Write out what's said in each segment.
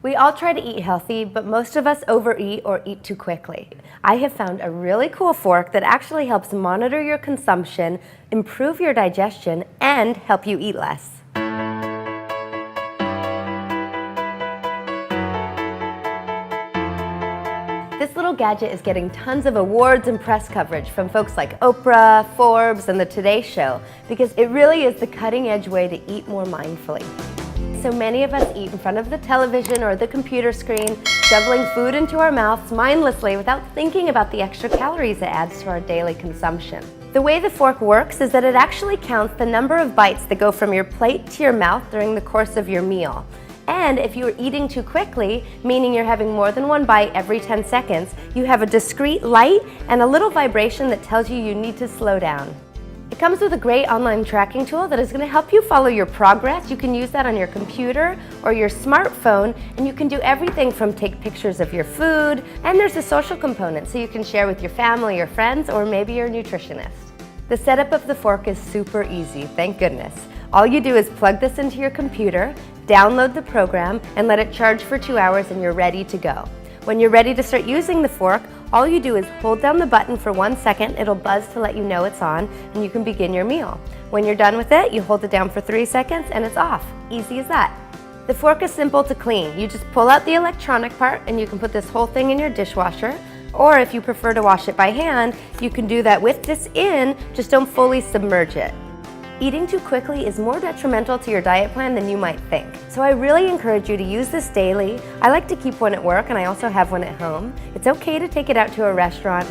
We all try to eat healthy, but most of us overeat or eat too quickly. I have found a really cool fork that actually helps monitor your consumption, improve your digestion, and help you eat less. This little gadget is getting tons of awards and press coverage from folks like Oprah, Forbes, and the Today Show because it really is the cutting-edge way to eat more mindfully. So many of us eat in front of the television or the computer screen, shoveling food into our mouths mindlessly without thinking about the extra calories it adds to our daily consumption. The way the fork works is that it actually counts the number of bites that go from your plate to your mouth during the course of your meal. And if you are eating too quickly, meaning you're having more than one bite every 10 seconds, you have a discrete light and a little vibration that tells you need to slow down. It comes with a great online tracking tool that is going to help you follow your progress. You can use that on your computer or your smartphone, and you can do everything from take pictures of your food, and there's a social component so you can share with your family or friends or maybe your nutritionist. The setup of the fork is super easy, thank goodness. All you do is plug this into your computer, download the program, and let it charge for 2 hours and you're ready to go. When you're ready to start using the fork, all you do is hold down the button for 1 second, it'll buzz to let you know it's on, and you can begin your meal. When you're done with it, you hold it down for 3 seconds and it's off. Easy as that. The fork is simple to clean. You just pull out the electronic part and you can put this whole thing in your dishwasher, or if you prefer to wash it by hand, you can do that with this in, just don't fully submerge it. Eating too quickly is more detrimental to your diet plan than you might think. So I really encourage you to use this daily. I like to keep one at work and I also have one at home. It's okay to take it out to a restaurant.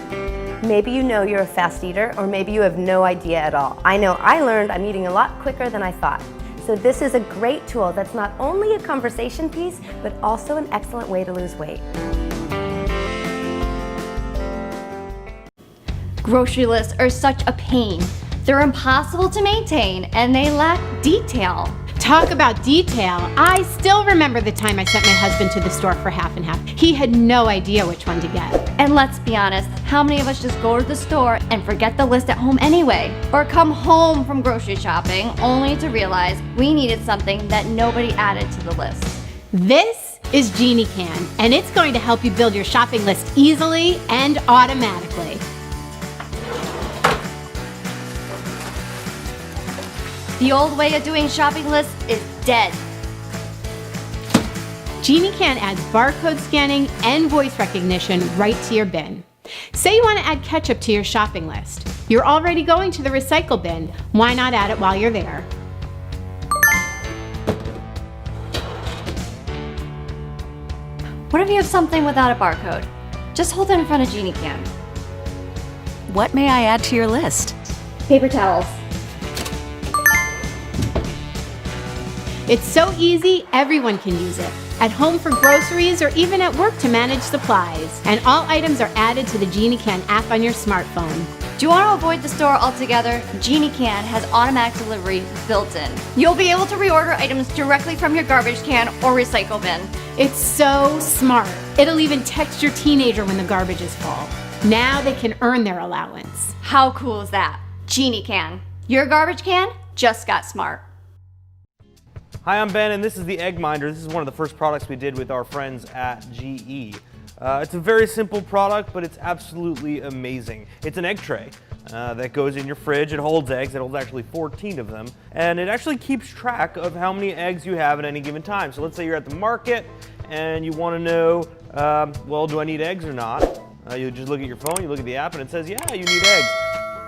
Maybe you know you're a fast eater, or maybe you have no idea at all. I know I learned I'm eating a lot quicker than I thought. So this is a great tool that's not only a conversation piece, but also an excellent way to lose weight. Grocery lists are such a pain. They're impossible to maintain and they lack detail. Talk about detail. I still remember the time I sent my husband to the store for half and half. He had no idea which one to get. And let's be honest, how many of us just go to the store and forget the list at home anyway? Or come home from grocery shopping only to realize we needed something that nobody added to the list. This is Geniecan, and it's going to help you build your shopping list easily and automatically. The old way of doing shopping lists is dead. Genican adds barcode scanning and voice recognition right to your bin. Say you want to add ketchup to your shopping list. You're already going to the recycle bin. Why not add it while you're there? What if you have something without a barcode? Just hold it in front of Genican. What may I add to your list? Paper towels. It's so easy, everyone can use it. At home for groceries or even at work to manage supplies. And all items are added to the Geniecan app on your smartphone. Do you want to avoid the store altogether? Genican has automatic delivery built in. You'll be able to reorder items directly from your garbage can or recycle bin. It's so smart. It'll even text your teenager when the garbage is full. Now they can earn their allowance. How cool is that? Genican. Your garbage can just got smart. Hi, I'm Ben, and this is the EggMinder. This is one of the first products we did with our friends at GE. It's a very simple product, but it's absolutely amazing. It's an egg tray that goes in your fridge. It holds eggs. It holds actually 14 of them, and it actually keeps track of how many eggs you have at any given time. So let's say you're at the market and you want to know, well, do I need eggs or not? You just look at your phone, you look at the app, and it says, yeah, you need eggs.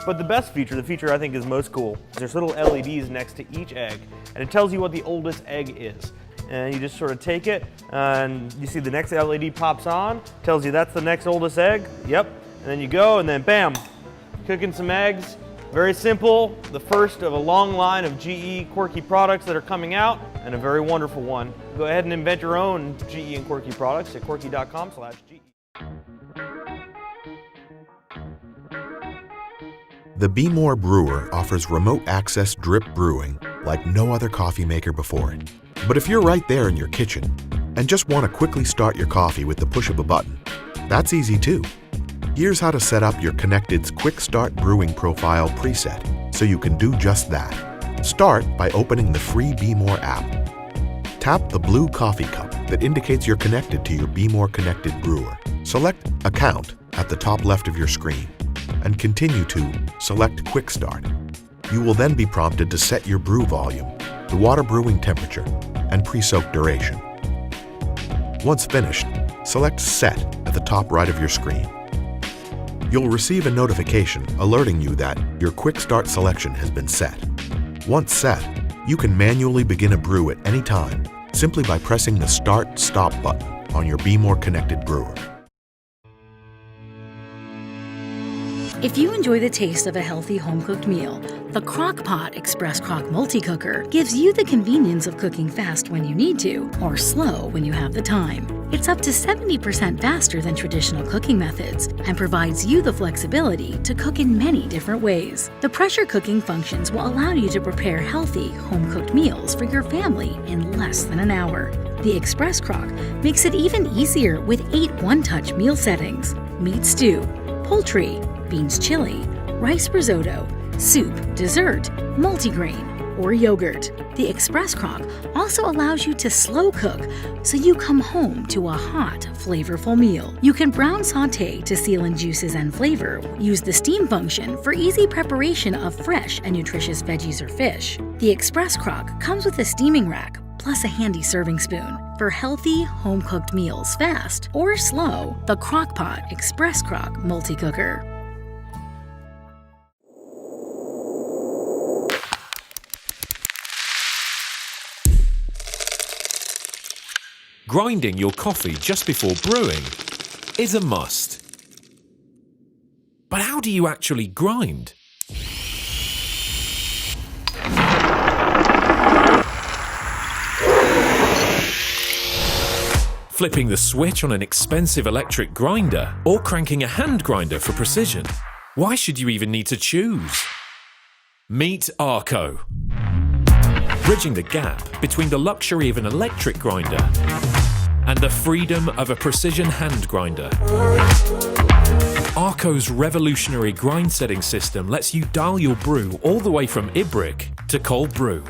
But the best feature, the feature I think is most cool, there's little LEDs next to each egg, and it tells you what the oldest egg is. And you just sort of take it, and you see the next LED pops on, tells you that's the next oldest egg, yep, and then you go, and then bam, cooking some eggs. Very simple, the first of a long line of GE quirky products that are coming out, and a very wonderful one. Go ahead and invent your own GE and quirky products at quirky.com/GE. The Behmor Brewer offers remote access drip brewing like no other coffee maker before it. But if you're right there in your kitchen and just want to quickly start your coffee with the push of a button, that's easy too. Here's how to set up your Connected's Quick Start Brewing Profile preset so you can do just that. Start by opening the free Bmore app. Tap the blue coffee cup that indicates you're connected to your Bmore connected brewer. Select Account at the top left of your screen and continue to select Quick Start. You will then be prompted to set your brew volume, the water brewing temperature, and pre-soak duration. Once finished, select Set at the top right of your screen. You'll receive a notification alerting you that your Quick Start selection has been set. Once set, you can manually begin a brew at any time simply by pressing the Start/Stop button on your Behmor connected brewer. If you enjoy the taste of a healthy home-cooked meal, the Crockpot Express Crock Multi-Cooker gives you the convenience of cooking fast when you need to, or slow when you have the time. It's up to 70% faster than traditional cooking methods and provides you the flexibility to cook in many different ways. The pressure cooking functions will allow you to prepare healthy, home-cooked meals for your family in less than an hour. The Express Crock makes it even easier with 8 one-touch meal settings: meat stew, poultry, beans chili, rice risotto, soup, dessert, multigrain, or yogurt. The Express Crock also allows you to slow cook so you come home to a hot, flavorful meal. You can brown saute to seal in juices and flavor, use the steam function for easy preparation of fresh and nutritious veggies or fish. The Express Crock comes with a steaming rack plus a handy serving spoon. For healthy, home-cooked meals fast or slow, the Crockpot Express Crock Multi-Cooker. Grinding your coffee just before brewing is a must. But how do you actually grind? Flipping the switch on an expensive electric grinder or cranking a hand grinder for precision? Why should you even need to choose? Meet Arco. Bridging the gap between the luxury of an electric grinder and the freedom of a precision hand grinder. Arco's revolutionary grind setting system lets you dial your brew all the way from Ibrick to cold brew.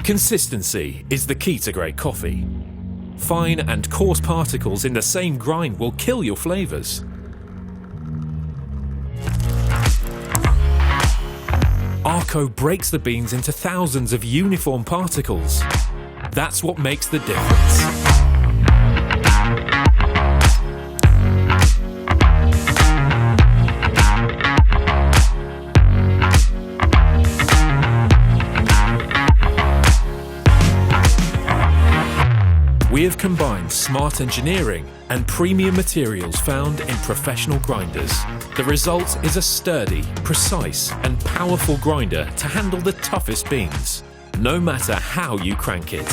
Consistency is the key to great coffee. Fine and coarse particles in the same grind will kill your flavors. Arco breaks the beans into thousands of uniform particles. That's what makes the difference. We have combined smart engineering and premium materials found in professional grinders. The result is a sturdy, precise, and powerful grinder to handle the toughest beans, no matter how you crank it.